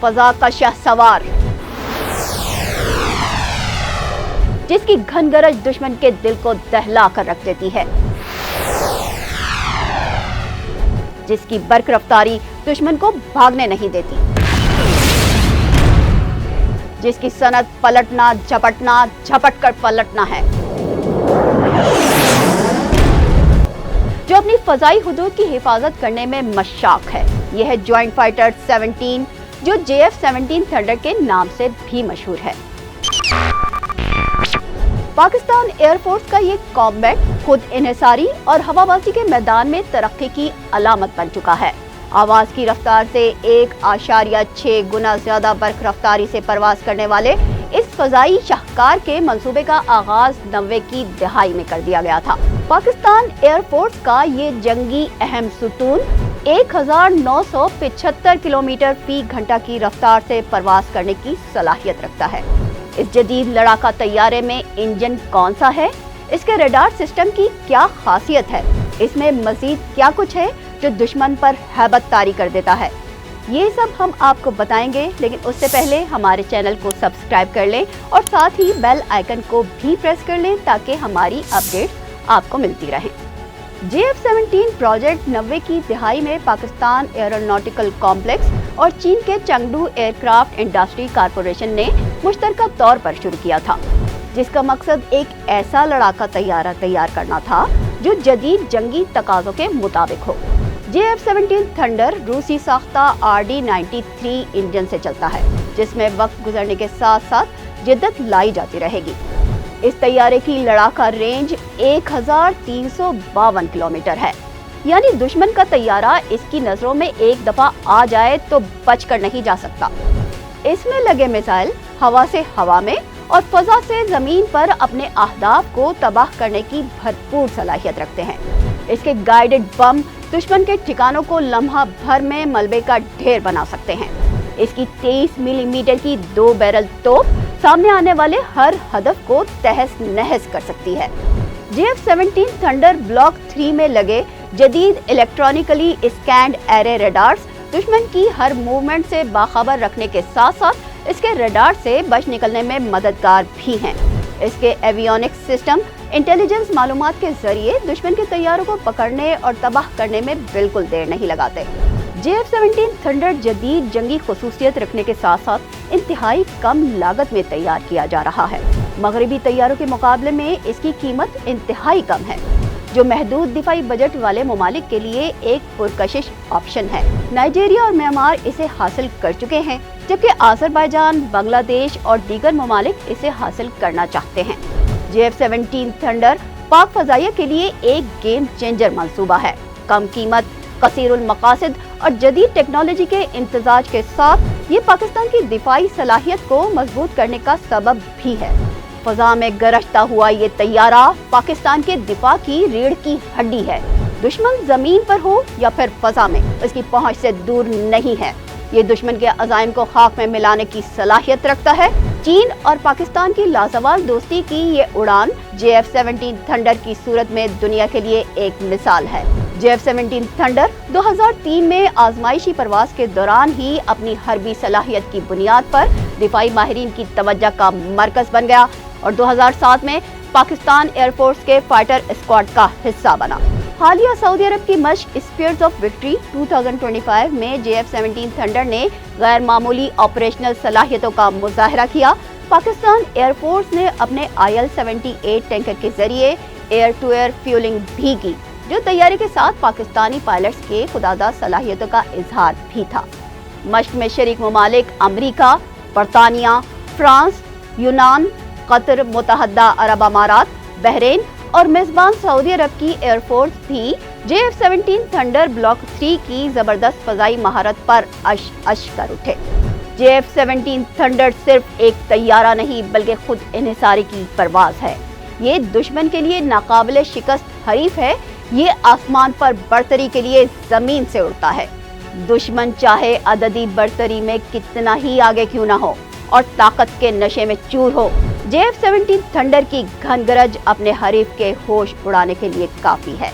फजा का शहसवार, जिसकी घनगरज दुश्मन के दिल को दहला कर रख देती है, जिसकी बर्क रफ्तारी दुश्मन को भागने नहीं देती, जिसकी सनत पलटना झपटना झपट कर पलटना है, जो अपनी फजाई हुदूद की हिफाजत करने में मशाक है। यह है ज्वाइंट फाइटर 17, जो JF-17 थंडर के नाम से भी मशहूर है। पाकिस्तान एयर फोर्स का ये कॉम्बैट खुद इन्हिसारी और हवाबाजी के मैदान में तरक्की की अलामत बन चुका है। आवाज की रफ्तार से 1.6 गुना ज्यादा बर्क रफ्तारी से परवाज करने वाले इस फजाई शाहकार के मंसूबे का आगाज 90 की दहाई में कर दिया गया था। पाकिस्तान एयर फोर्स का ये जंगी अहम सुतून 1975 किलोमीटर फी घंटा की रफ्तार से परवाज करने की सलाहियत रखता है। इस जदीद लड़ाका तैयारे में इंजन कौन सा है, इसके रडार सिस्टम की क्या खासियत है, इसमें मजीद क्या कुछ है जो दुश्मन पर हैबत तारी कर देता है, ये सब हम आपको बताएंगे। लेकिन उससे पहले हमारे चैनल को सब्सक्राइब कर लें और साथ ही बेल आइकन को भी प्रेस कर लें ताकि हमारी अपडेट्स आपको मिलती रहें। JF-17 प्रोजेक्ट 90 की दिहाई में पाकिस्तान एरोनॉटिकल कॉम्प्लेक्स और चीन के चंगडू एयरक्राफ्ट इंडस्ट्री कारपोरेशन ने मुश्तरका तौर पर शुरू किया था, जिसका मकसद एक ऐसा लड़ाका तैयारा तैयार करना था जो जदीद जंगी तकाज़ों के मुताबिक हो। JF-17 थंडर रूसी साख्ता RD-93 इंजन से चलता है, जिसमें वक्त गुजरने के साथ साथ जिद्दत लाई जाती रहेगी। इस तैयारे की लड़ाका रेंज 1352 किलोमीटर है, यानी दुश्मन का तैयारा इसकी नजरों में एक दफा आ जाए तो बचकर नहीं जा सकता। इसमें लगे मिसाइल हवा से हवा में और फजा से जमीन पर अपने अहदाफ को तबाह करने की भरपूर सलाहियत रखते हैं। इसके गाइडेड बम दुश्मन के ठिकानों को लम्हा भर में मलबे का ढेर बना सकते हैं। इसकी 23 मिलीमीटर की 2 बैरल तोप सामने आने वाले हर हदफ को तहस नहस कर सकती है। JF-17 थंडर ब्लॉक 3 में लगे जदीद इलेक्ट्रॉनिकली स्कैन्ड एरे रडार्स दुश्मन की हर मूवमेंट से बाखबर रखने के साथ साथ इसके रडार से बच निकलने में मददगार भी हैं। इसके एवियोनिक्स सिस्टम इंटेलिजेंस मालूमात के जरिए दुश्मन के तैयारों को पकड़ने और तबाह करने में बिल्कुल देर नहीं लगाते। JF-17 थंडर जदीद जंगी खुसूसियत रखने के साथ साथ इंतहाई कम लागत में तैयार किया जा रहा है। मगरबी तैयारों के मुकाबले में इसकी कीमत इंतहाई कम है, जो महदूद दिफाई बजट वाले ममालिक के लिए एक पुरकशिश ऑप्शन है। नाइजीरिया और म्यांमार इसे हासिल कर चुके हैं, जबकि आज़रबाईजान, बांग्लादेश और दीगर ममालिक इसे हासिल करना चाहते हैं। JF-17 थंडर पाक फजाइया के लिए एक गेम चेंजर मंसूबा है। कम कीमत, कसीरुल मकासिद और जदीद टेक्नोलॉजी के इम्तिजाज के साथ ये पाकिस्तान की दिफाई सलाहियत को मजबूत करने का सबब भी है। फजा में गरजता हुआ ये तैयारा पाकिस्तान के दिफा की रीढ़ की हड्डी है। दुश्मन जमीन पर हो या फिर फजा में, इसकी पहुंच से दूर नहीं है। ये दुश्मन के अज़ाइम को खाक में मिलाने की सलाहियत रखता है। चीन और पाकिस्तान की लाजवाल दोस्ती की ये उड़ान JF-17 थंडर की सूरत में दुनिया के लिए एक मिसाल है। JF-17 थंडर 2003 में आजमाइशी परवाज के दौरान ही अपनी हरबी सलाहियत की बुनियाद पर दिफाई माहिरीन की तवज्जो का मरकज बन गया और 2007 में पाकिस्तान एयरफोर्स के फाइटर स्क्वाड का हिस्सा बना। हालिया सऊदी अरब की मश्क स्पीयर्स ऑफ विक्ट्री 2025 में JF-17 थंडर ने गैर मामूली ऑपरेशनल सलाहियतों का मुजाहरा किया। पाकिस्तान एयरफोर्स ने अपने IL-78 टैंकर के जरिए एयर टू एयर फ्यूलिंग भी की, जो तैयारी के साथ पाकिस्तानी पायलट्स के खुदादा सलाहियतों का इजहार भी था। मश्क में शरीक ममालिक अमरीका, बरतानिया, फ्रांस, यूनान, कतर, मुत्तहदा अरब अमारात, बहरीन और मेजबान सऊदी अरब की एयरफोर्स भी JF-17 थंडर ब्लॉक 3 की जबरदस्त फजाई महारत पर अश अश कर उठे। JF-17 थंडर सिर्फ एक तैयारा नहीं बल्कि खुद इन्हिसारी की परवाज है। ये दुश्मन के लिए नाकाबिले शिकस्त हरीफ है। ये आसमान पर बरतरी के लिए जमीन से उड़ता है। दुश्मन चाहे अददी बरतरी में कितना ही आगे क्यों ना हो और ताकत के नशे में चूर हो, JF-17 थंडर की घन गरज अपने हरीफ के होश उड़ाने के लिए काफी है।